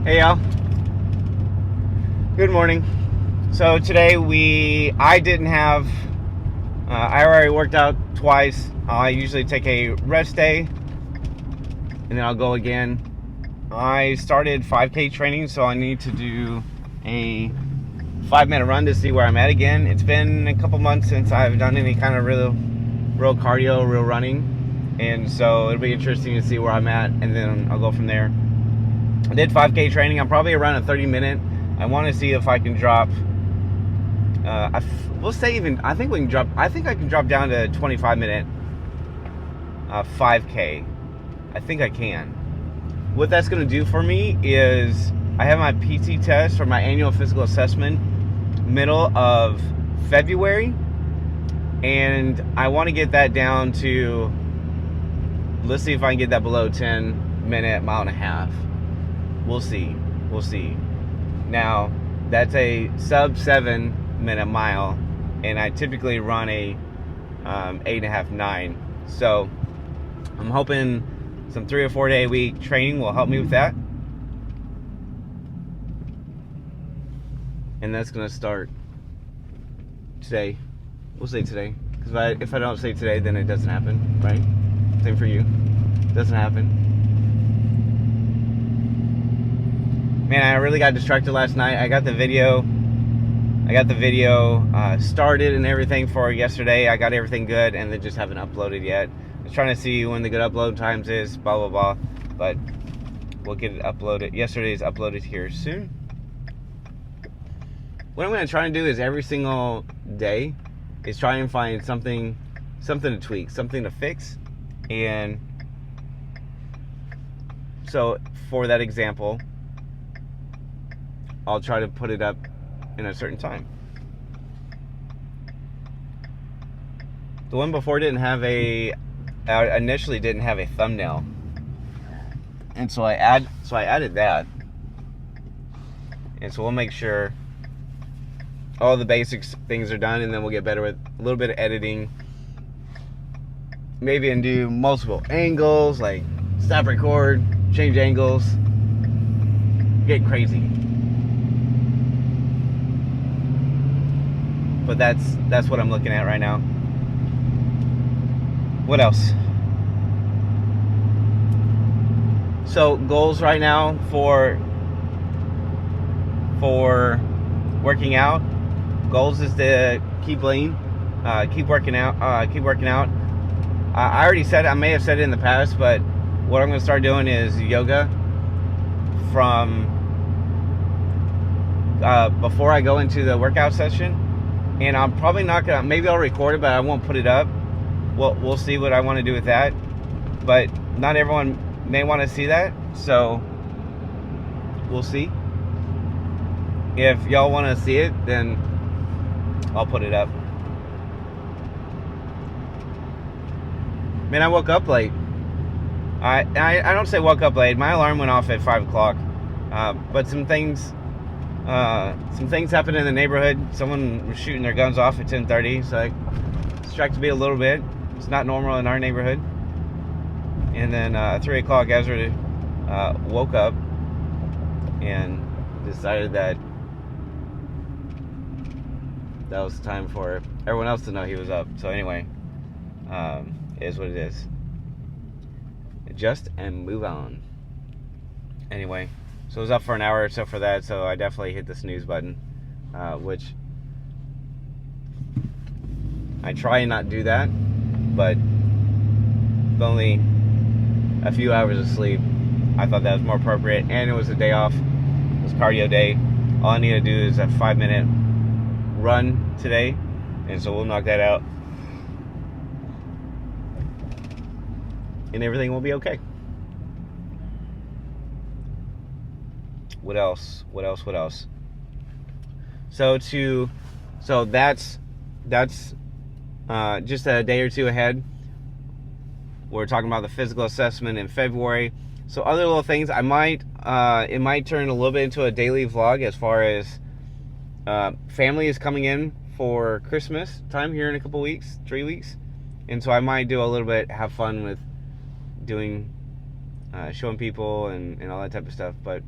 Hey y'all, good morning. So today I didn't have, I already worked out twice. I usually take a rest day and then I'll go again. I started 5K training, so I need to do a 5-minute run to see where I'm at again. It's been a couple months since I've done any kind of real cardio, real running. And so it'll be interesting to see where I'm at, and then I'll go from there. I did 5K training. I'm probably around a 30-minute. I want to see if I can drop. We'll say even. I think I can drop down to 25-minute 5K. I think I can. What that's going to do for me is I have my PT test or my annual physical assessment middle of February, and I want to get that down to. Let's see if I can get that below 10-minute mile and a half. We'll see. Now, that's a sub 7-minute mile, and I typically run a 8.5, 9. So I'm hoping some 3 or 4 day a week training will help me with that. And that's gonna start today. We'll say today, because if I don't say today, then it doesn't happen, right? Same for you. It doesn't happen. Man, I really got distracted last night. I got the video started and everything for yesterday. I got everything good, and they just haven't uploaded yet. I was trying to see when the good upload times is, blah blah blah, but we'll get it uploaded. Yesterday's uploaded here soon. What I'm going to try and do is every single day is try and find something to tweak, something to fix. And so for that example, I'll try to put it up in a certain time. The one before initially didn't have a thumbnail, and so I added that, and so we'll make sure all the basics things are done, and then we'll get better with a little bit of editing, maybe, and do multiple angles, like stop record, change angles, get crazy. But that's what I'm looking at right now. What else? So goals right now for working out. Goals is to keep lean, keep working out. I already said it, I may have said it in the past, but what I'm going to start doing is yoga from before I go into the workout session. And I'm probably not gonna. Maybe I'll record it, but I won't put it up. We'll see what I want to do with that. But not everyone may want to see that, so we'll see. If y'all want to see it, then I'll put it up. Man, I woke up late. I don't say woke up late. My alarm went off at 5 o'clock. But some things happened in the neighborhood. Someone was shooting their guns off at 10:30, so it distracted me a little bit. It's not normal in our neighborhood. And then 3 o'clock, Ezra woke up and decided that was time for everyone else to know he was up. So anyway, it is what it is. Adjust and move on. Anyway. So I was up for an hour or so for that, so I definitely hit the snooze button, which I try and not do that, but with only a few hours of sleep, I thought that was more appropriate, and it was a day off. It was cardio day. All I need to do is a 5-minute run today, and so we'll knock that out, and everything will be okay. What else? So that's just a day or two ahead. We're talking about the physical assessment in February. So other little things, it might turn a little bit into a daily vlog as far as family is coming in for Christmas time here in a couple weeks, 3 weeks, and so I might do a little bit, have fun with doing, showing people and all that type of stuff. But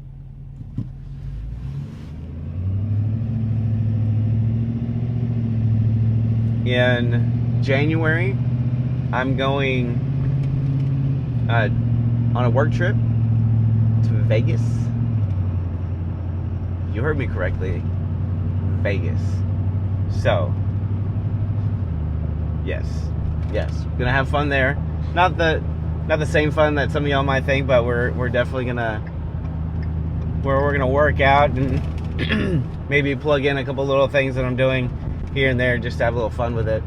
In January, I'm going on a work trip to Vegas. You heard me correctly. Vegas. So, yes, gonna have fun there. Not the same fun that some of y'all might think, but we're definitely gonna work out and maybe plug in a couple little things that I'm doing here and there just to have a little fun with it.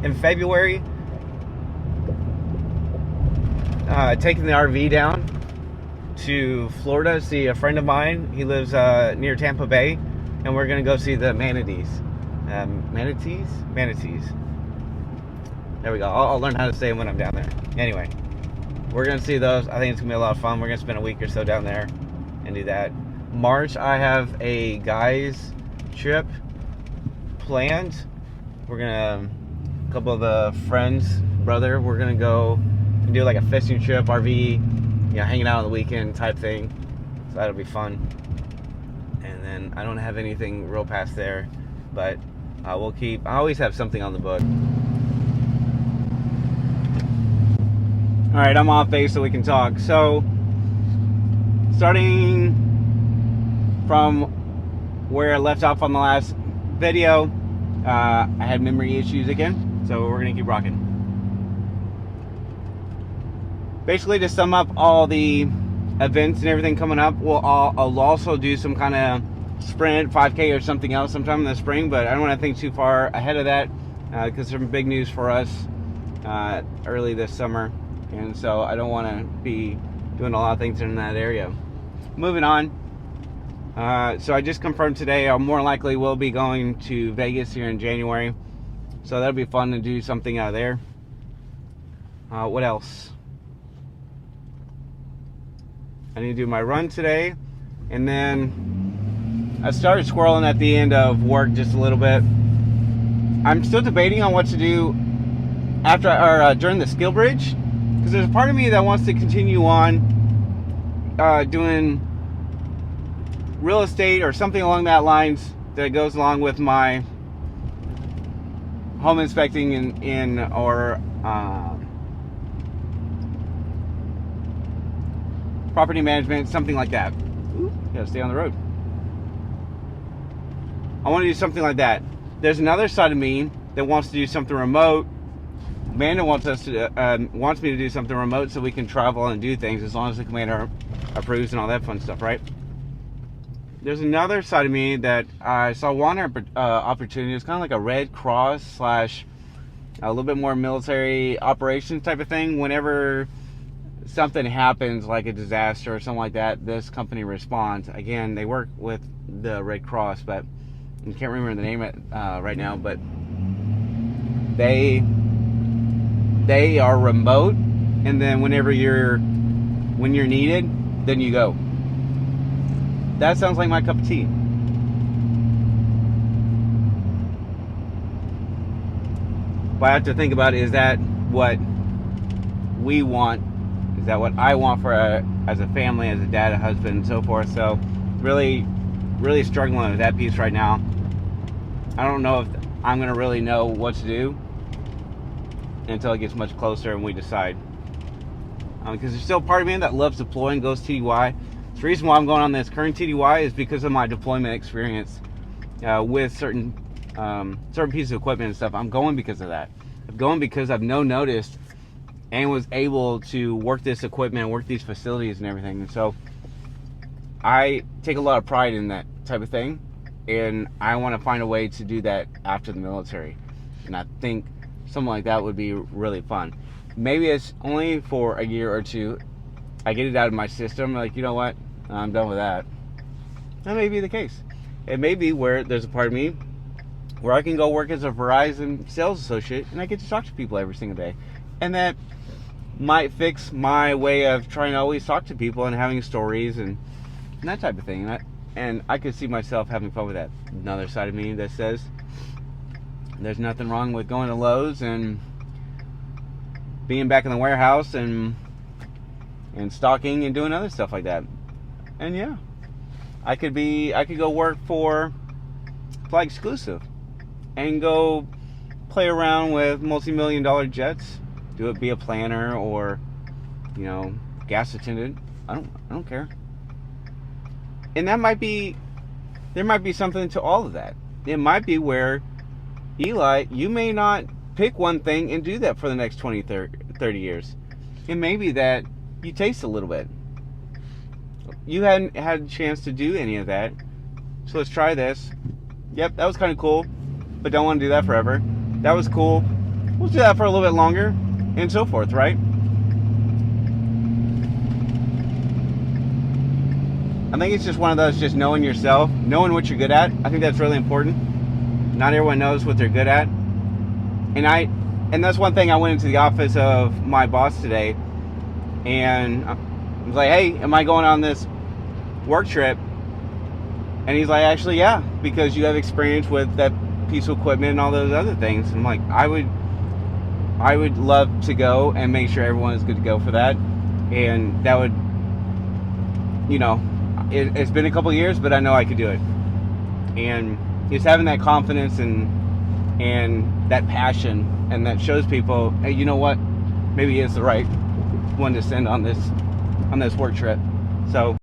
In February, taking the RV down to Florida to see a friend of mine. He lives near Tampa Bay, and we're gonna go see the manatees. Manatees. There we go. I'll learn how to say them when I'm down there. Anyway, we're gonna see those. I think it's gonna be a lot of fun. We're gonna spend a week or so down there and do that. March, I have a guys trip planned. We're gonna, a couple of the friends, brother, we're gonna go and do like a fishing trip, RV, you know, hanging out on the weekend type thing. So that'll be fun. And then I don't have anything real past there, but we'll keep. I always have something on the book. All right, I'm off base so we can talk. So, starting from where I left off on the last video, I had memory issues again, so we're gonna keep rocking. Basically, to sum up all the events and everything coming up, I'll also do some kind of sprint, 5K or something else sometime in the spring, but I don't want to think too far ahead of that because there's some big news for us early this summer, and so I don't want to be doing a lot of things in that area. Moving on, so I just confirmed today I more likely will be going to Vegas here in January, so that'll be fun to do something out of there. What else? I need to do my run today, and then I started squirreling at the end of work just a little bit. I'm still debating on what to do after or during the skill bridge, because there's a part of me that wants to continue on doing real estate or something along that lines that goes along with my home inspecting or property management, something like that. Ooh, gotta stay on the road. I want to do something like that. There's another side of me that wants to do something remote. Amanda wants me to do something remote so we can travel and do things as long as the commander approves and all that fun stuff, right? There's another side of me that I saw one opportunity. It's kind of like a Red Cross / a little bit more military operations type of thing. Whenever something happens like a disaster or something like that, this company responds. Again, they work with the Red Cross, but I can't remember the name right now, but they are remote, and then when you're needed, then you go. That sounds like my cup of tea. But I have to think about, is that what we want? Is that what I want for as a family, as a dad, a husband, and so forth? So really struggling with that piece right now. I don't know if I'm going to really know what to do until it gets much closer and we decide. Because there's still part of me that loves deploying, goes TDY. The reason why I'm going on this current TDY is because of my deployment experience with certain pieces of equipment and stuff. I'm going because of that. I'm going because I've noticed and was able to work this equipment, work these facilities and everything. And so I take a lot of pride in that type of thing, and I want to find a way to do that after the military. And I think something like that would be really fun. Maybe it's only for a year or two. I get it out of my system, like, you know what, I'm done with that. That may be the case. It may be where there's a part of me where I can go work as a Verizon sales associate and I get to talk to people every single day. And that might fix my way of trying to always talk to people and having stories and that type of thing. And I could see myself having fun with that. Another side of me that says there's nothing wrong with going to Lowe's and being back in the warehouse and stocking and doing other stuff like that. And yeah, I could go work for Fly Exclusive and go play around with multi-million-dollar jets. Do it, be a planner or, gas attendant. I don't care. And there might be something to all of that. It might be where, Eli, you may not pick one thing and do that for the next 20, 30 years. It may be that you taste a little bit. You hadn't had a chance to do any of that. So let's try this. Yep, that was kind of cool, but don't want to do that forever. That was cool. We'll do that for a little bit longer, and so forth, right? I think it's just one of those, just knowing yourself, knowing what you're good at. I think that's really important. Not everyone knows what they're good at. And that's one thing. I went into the office of my boss today, and I was like, hey, am I going on this work trip? And he's like, actually, yeah, because you have experience with that piece of equipment and all those other things. And I'm like, I would love to go and make sure everyone is good to go for that. And that would, it's been a couple of years, but I know I could do it. And just having that confidence and that passion, and that shows people, hey, you know what? Maybe it's the right one to send on this work trip. So